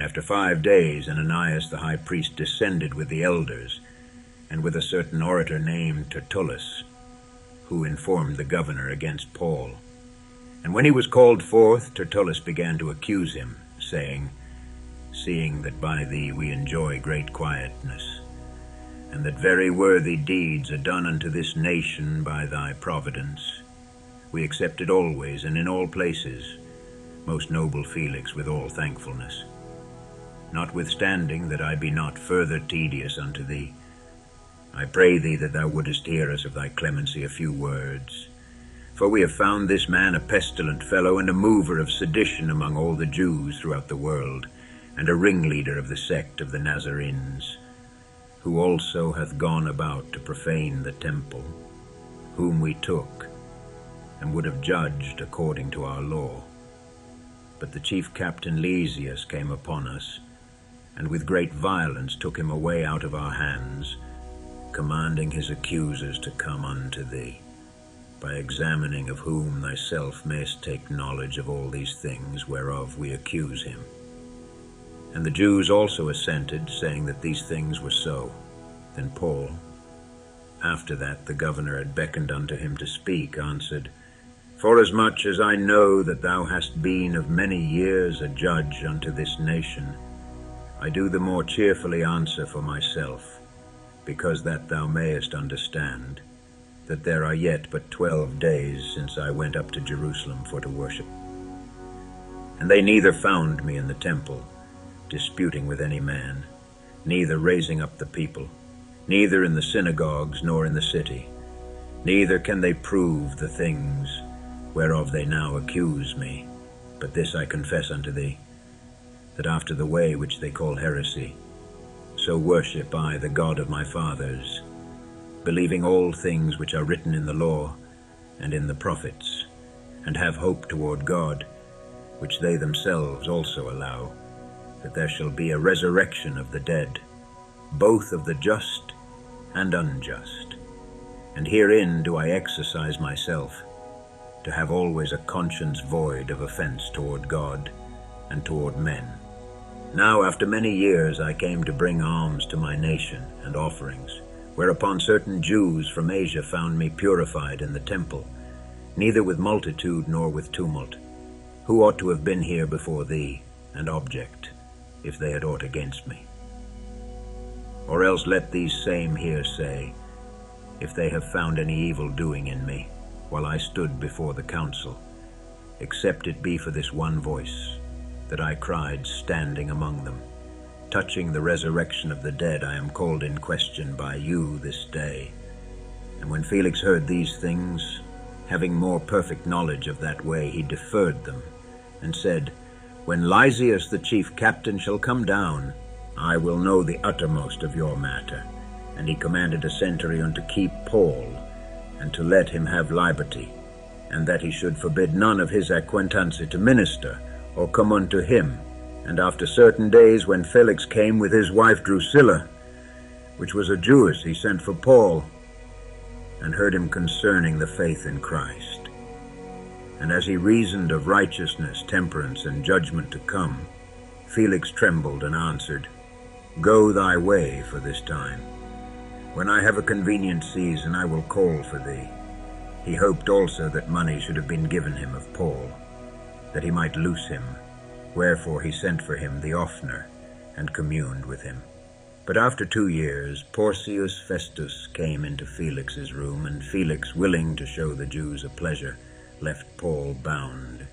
And after 5 days Ananias the high priest descended with the elders, and with a certain orator named Tertullus, who informed the governor against Paul. And when he was called forth, Tertullus began to accuse him, saying, Seeing that by thee we enjoy great quietness, and that very worthy deeds are done unto this nation by thy providence, we accept it always and in all places, most noble Felix, with all thankfulness. Notwithstanding that I be not further tedious unto thee, I pray thee that thou wouldest hear us of thy clemency a few words. For we have found this man a pestilent fellow, and a mover of sedition among all the Jews throughout the world, and a ringleader of the sect of the Nazarenes, who also hath gone about to profane the temple, whom we took, and would have judged according to our law. But the chief captain Lysias came upon us, and with great violence took him away out of our hands, commanding his accusers to come unto thee, by examining of whom thyself mayst take knowledge of all these things whereof we accuse him. And the Jews also assented, saying that these things were so. Then Paul, after that the governor had beckoned unto him to speak, answered, Forasmuch as I know that thou hast been of many years a judge unto this nation, I do the more cheerfully answer for myself, because that thou mayest understand that there are yet but 12 days since I went up to Jerusalem for to worship. And they neither found me in the temple, disputing with any man, neither raising up the people, neither in the synagogues nor in the city, neither can they prove the things whereof they now accuse me. But this I confess unto thee, that after the way which they call heresy, so worship I the God of my fathers, believing all things which are written in the law and in the prophets, and have hope toward God, which they themselves also allow, that there shall be a resurrection of the dead, both of the just and unjust. And herein do I exercise myself, to have always a conscience void of offense toward God and toward men. Now after many years I came to bring alms to my nation and offerings, whereupon certain Jews from Asia found me purified in the temple, neither with multitude nor with tumult, who ought to have been here before thee, and object, if they had aught against me. Or else let these same here say, if they have found any evil doing in me, while I stood before the council, except it be for this one voice, that I cried standing among them, touching the resurrection of the dead I am called in question by you this day. And when Felix heard these things, having more perfect knowledge of that way, he deferred them, and said, When Lysias the chief captain shall come down, I will know the uttermost of your matter. And he commanded a centurion to keep Paul, and to let him have liberty, and that he should forbid none of his acquaintances to minister, or come unto him. And after certain days, when Felix came with his wife Drusilla, which was a Jewess, he sent for Paul, and heard him concerning the faith in Christ. And as he reasoned of righteousness, temperance, and judgment to come, Felix trembled and answered, Go thy way for this time. When I have a convenient season, I will call for thee. He hoped also that money should have been given him of Paul, that he might loose him. Wherefore he sent for him the oftener, and communed with him. But after 2 years, Porcius Festus came into Felix's room, and Felix, willing to show the Jews a pleasure, left Paul bound.